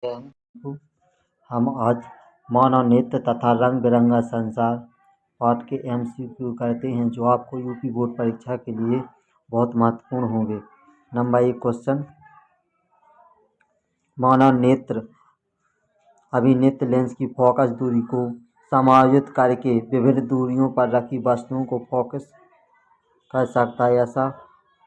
तो हम आज मानव नेत्र तथा रंग बिरंगा संसार पाठ के MCQ करते हैं जो आपको यूपी बोर्ड परीक्षा के लिए बहुत महत्वपूर्ण होंगे। नंबर 1 क्वेश्चन, मानव नेत्र अभिनेत्र लेंस की फोकस दूरी को समायोजित करके विभिन्न दूरियों पर रखी वस्तुओं को फोकस कर सकता है। ऐसा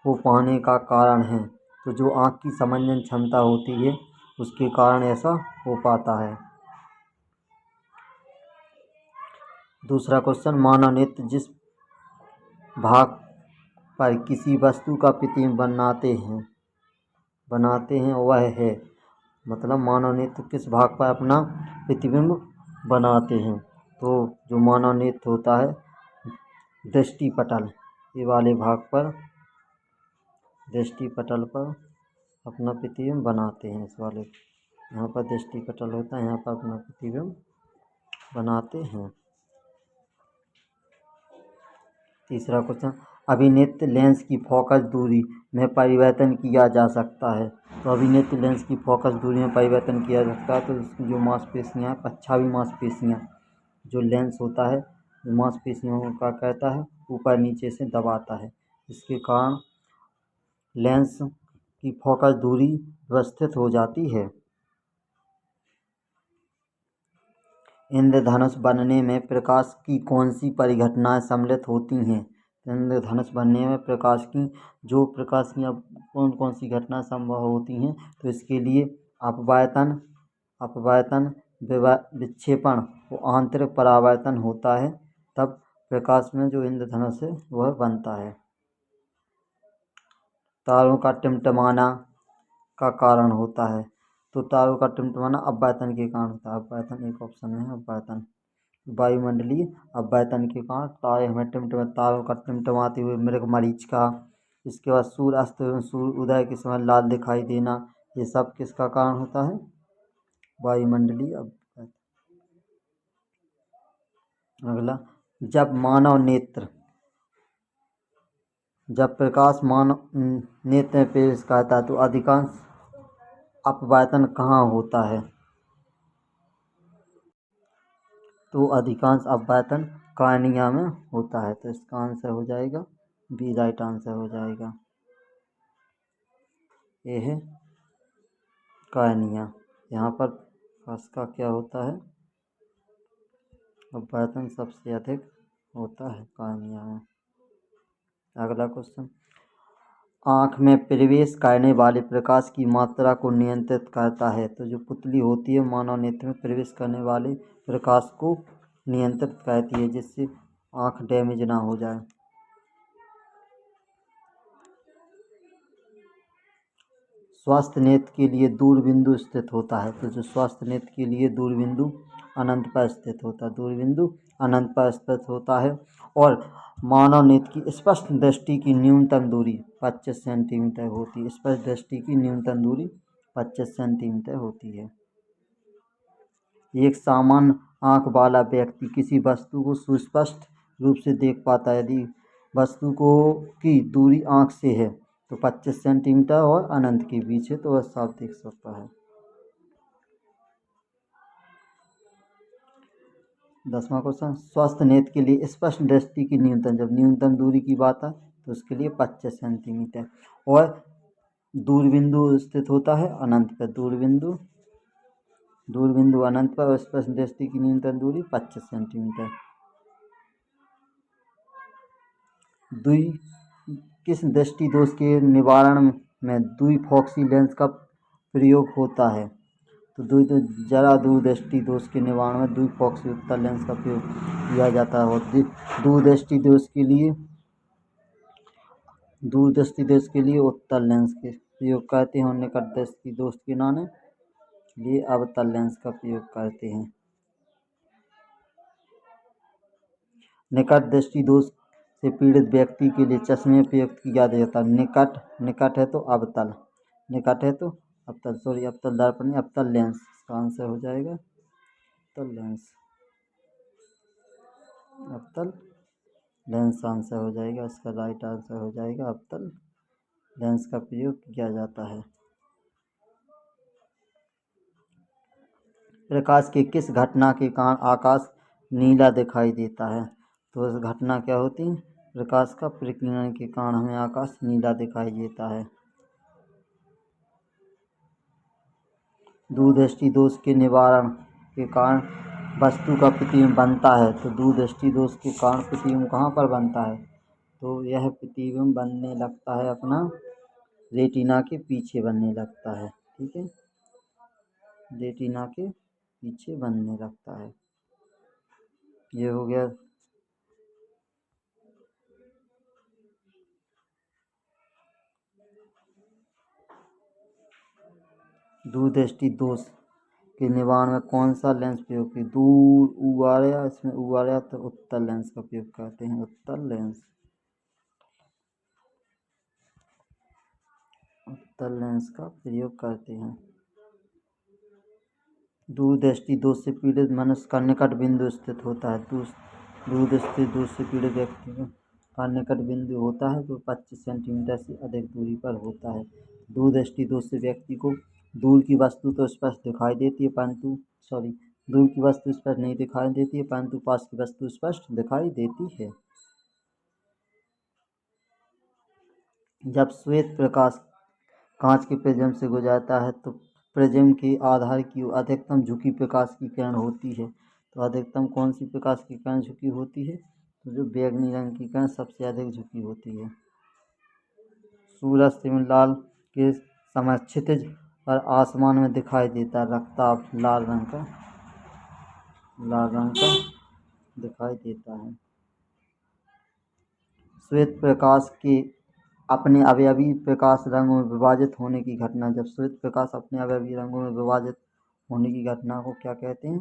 हो पाने का कारण है तो जो आँख की समंजन क्षमता होती है उसके कारण ऐसा हो पाता है। दूसरा क्वेश्चन, मानव नेत्र जिस भाग पर किसी वस्तु का प्रतिबिंब बनाते हैं वह है, मतलब मानव नेत्र किस भाग पर अपना प्रतिबिंब बनाते हैं, तो जो मानव नेत्र होता है दृष्टि पटल, ये वाले भाग पर दृष्टि पटल पर अपना प्रतिबिंब बनाते हैं। इस वाले यहाँ पर दृष्टि पटल होता है, यहाँ पर अपना प्रतिबिंब बनाते हैं। तीसरा क्वेश्चन, अभिनेत्र लेंस की फोकस दूरी में परिवर्तन किया जा सकता है, तो अभिनेत्र लेंस की फोकस दूरी में परिवर्तन किया जा सकता है तो इसकी जो मांसपेशियाँ हैं, पच्छावी मांसपेशियाँ, जो लेंस होता है मांसपेशियों का कहता है ऊपर नीचे से दबाता है, इसके कारण लेंस की फोकस दूरी व्यवस्थित हो जाती है। इंद्रधनुष बनने में प्रकाश की कौन सी परिघटनाएं सम्मिलित होती हैं? इंद्रधनुष बनने में प्रकाश की कौन कौन सी घटना संभव होती हैं, तो इसके लिए अपवर्तन, विक्षेपण और आंतरिक परावर्तन होता है, तब प्रकाश में जो इंद्रधनुष है वह बनता है। तारों का टिमटिमाना का कारण होता है, तो तारों का टिमटिमाना अपवर्तन के कारण होता है। अपवर्तन एक ऑप्शन में है, अपवर्तन वायुमंडलीय अपवर्तन के कारण तारे हमें तारों का टिमटिमाते हुए मृगमरीचिका, इसके बाद सूर्य अस्त एवं सूर्य उदय के समय लाल दिखाई देना, ये सब किसका कारण होता है? वायुमंडलीय अपवर्तन। अगला, जब प्रकाश मानव नेत्र में प्रवेश करता है तो अधिकांश अपवर्तन कहाँ होता है? तो अधिकांश अपवर्तन कॉर्निया में होता है, तो इसका आंसर हो जाएगा बी, राइट आंसर हो जाएगा। ये है कॉर्निया, यहाँ पर इसका क्या होता है? अपवर्तन सबसे अधिक होता है कॉर्निया में। अगला क्वेश्चन, आँख में प्रवेश करने वाले प्रकाश की मात्रा को नियंत्रित करता है, तो जो पुतली होती है मानव नेत्र में प्रवेश करने वाले प्रकाश को नियंत्रित करती है जिससे आँख डैमेज ना हो जाए। स्वस्थ नेत्र के लिए दूरबिंदु स्थित होता है, तो जो स्वस्थ नेत्र के लिए दूरबिंदु अनंत पर स्थित होता है, दूरबिंदु अनंत पर स्थित होता है। और मानव नेत्र की स्पष्ट दृष्टि की न्यूनतम दूरी 25 सेंटीमीटर होती है। स्पष्ट दृष्टि की न्यूनतम दूरी 25 सेंटीमीटर होती है। एक सामान्य आँख वाला व्यक्ति किसी वस्तु को सुस्पष्ट रूप से देख पाता है यदि वस्तु की दूरी आँख से है तो 25 सेंटीमीटर और अनंत के बीच है, तो वह साफ देख सकता है। 10वां क्वेश्चन, स्वस्थ नेत्र के लिए स्पष्ट दृष्टि की न्यूनतम, जब न्यूनतम दूरी की बात है तो उसके लिए 25 सेंटीमीटर, और दूरबिंदु स्थित होता है अनंत पर, दूरबिंदु अनंत पर, स्पष्ट दृष्टि की न्यूनतम दूरी 25 सेंटीमीटर। किस दृष्टि दोष के निवारण में द्विफॉक्सी लेंस का प्रयोग होता है? तो जरा दूरदृष्टि दोष के निवारण में द्विफॉक्सी उत्तल लेंस का प्रयोग किया जाता है। और दूरदृष्टि दोष के लिए उत्तल लेंस के प्रयोग करते हैं और निकट दृष्टि दोष के लिए अवतल लेंस का प्रयोग करते हैं। निकट दृष्टि दोष से पीड़ित व्यक्ति के लिए चश्मे प्रयुक्त किया जाता है। निकट है तो अवतल, अवतल दर्पण, अवतल लेंस, इसका आंसर हो जाएगा अवतल लेंस आंसर हो जाएगा। इसका राइट आंसर हो जाएगा अवतल लेंस का प्रयोग किया जाता है। प्रकाश के किस घटना के कारण आकाश नीला दिखाई देता है? तो इस घटना क्या होती है? प्रकाश का प्रकीर्णन के कारण हमें आकाश नीला दिखाई देता है। दूरदृष्टि दोष के निवारण के कारण वस्तु का प्रतिबिंब बनता है। तो दूरदृष्टि दोष के कारण प्रतिबिंब कहाँ पर बनता है? तो यह प्रतिबिंब बनने लगता है अपना रेटिना के पीछे बनने लगता है। ठीक है, रेटिना के पीछे बनने लगता है। ये हो गया। दूरदृष्टि दोष के निवारण में कौन सा लेंस प्रयोग की? दूर ऊ आ रहा, इसमें ऊ आ रहा तो उत्तल लेंस का प्रयोग करते हैं। उत्तल लेंस, उत्तल लेंस का प्रयोग करते हैं। दूरदृष्टि दोष से पीड़ित मनुष्य का निकट बिंदु स्थित होता है। दूरदृष्टि दोष से पीड़ित व्यक्ति का निकट बिंदु होता है जो 25 सेंटीमीटर से अधिक दूरी पर होता है। दूरदृष्टि दोष से व्यक्ति को दूर की वस्तु तो स्पष्ट दिखाई देती है दूर की वस्तु स्पष्ट नहीं दिखाई देती है, परंतु पास की वस्तु स्पष्ट दिखाई देती है। जब श्वेत प्रकाश कांच के प्रिज्म से गुजरता है तो प्रिज्म के आधार की ओर अधिकतम झुकी प्रकाश की किरण होती है। तो अधिकतम कौन सी प्रकाश की किरण झुकी होती है? तो जो बैंगनी रंग की किरण सबसे अधिक झुकी होती है। सूरज लाल के समय क्षितिज पर आसमान में दिखाई देता रक्ताभ लाल रंग का दिखाई देता है। श्वेत प्रकाश के अपने अवयवी प्रकाश रंगों में विभाजित होने की घटना। जब श्वेत प्रकाश अपने अवयवी रंगों में विभाजित होने की घटना को क्या कहते हैं?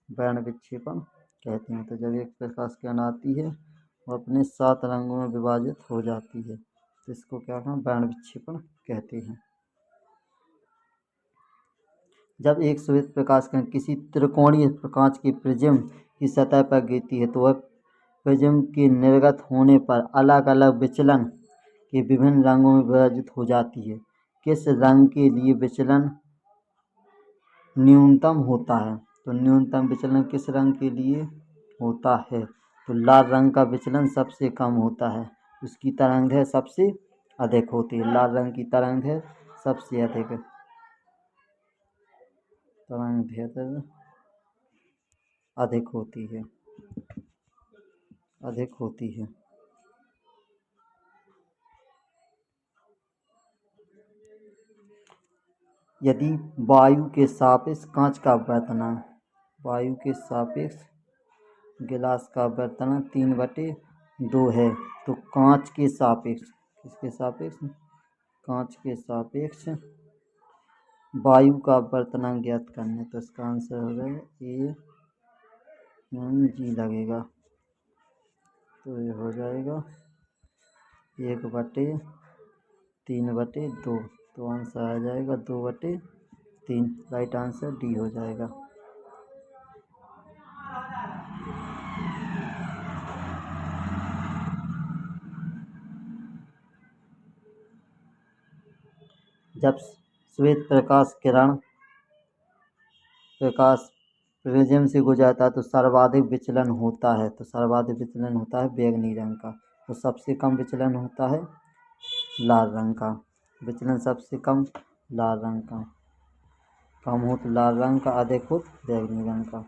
वर्ण विक्षेपण कहते हैं। तो जब एक प्रकाश किरण आती है वो अपने 7 रंगों में विभाजित हो जाती है तो इसको क्या कहते हैं? वर्ण विक्षेपण कहते हैं। जब एक श्वेत प्रकाश किरण किसी त्रिकोणीय कांच के प्रिज्म की सतह पर गिरती है तो वह प्रिज्म के निर्गत होने पर अलग अलग विचलन के विभिन्न रंगों में विभाजित हो जाती है। किस रंग के लिए विचलन न्यूनतम होता है? तो न्यूनतम विचलन किस रंग के लिए होता है? तो लाल रंग का विचलन सबसे कम होता है, उसकी तरंगदैर्घ्य सबसे अधिक होती है। लाल रंग की तरंगदैर्घ्य सबसे अधिक अधिक होती है। यदि वायु के सापेक्ष कांच का अपवर्तनांक, वायु के सापेक्ष गिलास का अपवर्तनांक 3/2 है तो कांच के सापेक्ष, किसके सापेक्ष? कांच के सापेक्ष वायु का अपवर्तनांक ज्ञात करने। तो इसका आंसर हो जाएगा AmG लगेगा। तो ये हो जाएगा 1/3/2। तो आंसर आ जाएगा 2/3। राइट आंसर डी हो जाएगा। जब श्वेत प्रकाश प्रिज्म से गुजरता है तो सर्वाधिक विचलन होता है। तो सर्वाधिक विचलन होता है बैंगनी रंग का। तो सबसे कम विचलन होता है लाल रंग का। विचलन सबसे कम लाल रंग का, कम हो तो लाल रंग का, अधिक हो तो बैंगनी रंग का।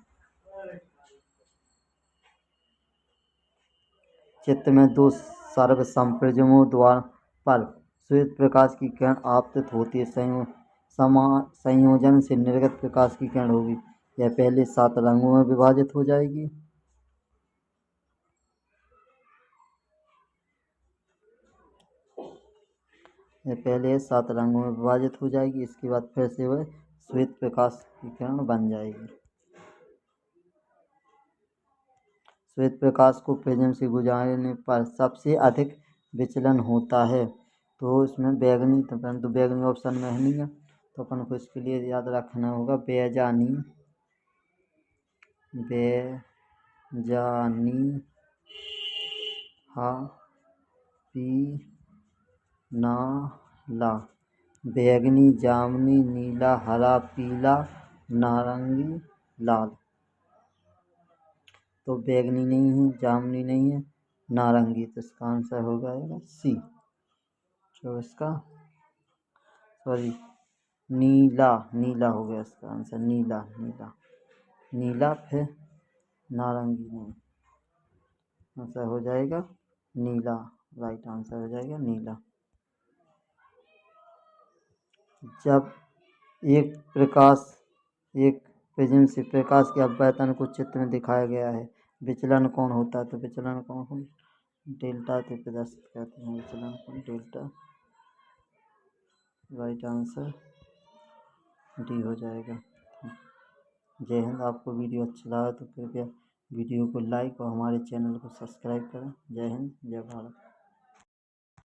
चित्र में 2 सर्वसंप्रिज्मों द्वारा पर श्वेत प्रकाश की किरण आपतित होती है। संयोजन से निर्गत प्रकाश की किरण होगी। यह पहले 7 रंगों में विभाजित हो जाएगी। पहले 7 रंगों में विभाजित हो जाएगी, इसके बाद फिर से वह श्वेत प्रकाश की किरण बन जाएगी। श्वेत प्रकाश को प्रिज्म से गुजारने पर सबसे अधिक विचलन होता है। तो इसमें बैंगनी, तो परंतु बैंगनी ऑप्शन में है नहीं है तो अपन को इसके लिए याद रखना होगा बेजानी हा पी ना ला। बैंगनी, जामुनी, नीला, हरा, पीला, नारंगी, लाल। तो बैगनी नहीं है, जामुनी नहीं है, नारंगी। तो इसका आंसर हो जाएगा सी। जो इसका सॉरी नीला, नीला हो गया इसका आंसर, नीला नीला नीला, फिर नारंगी नहीं, आंसर हो जाएगा नीला। राइट आंसर हो जाएगा नीला। जब एक प्रिज्म से प्रकाश के अपवर्तन को चित्र में दिखाया गया है, विचलन कौन होता है? तो विचलन कौन डेल्टा से प्रदर्शित करते हैं, विचलन कौन डेल्टा। राइट आंसर डी हो जाएगा। जय हिंद। आपको वीडियो अच्छा लगा तो कृपया वीडियो को लाइक और हमारे चैनल को सब्सक्राइब करें। जय हिंद, जय भारत।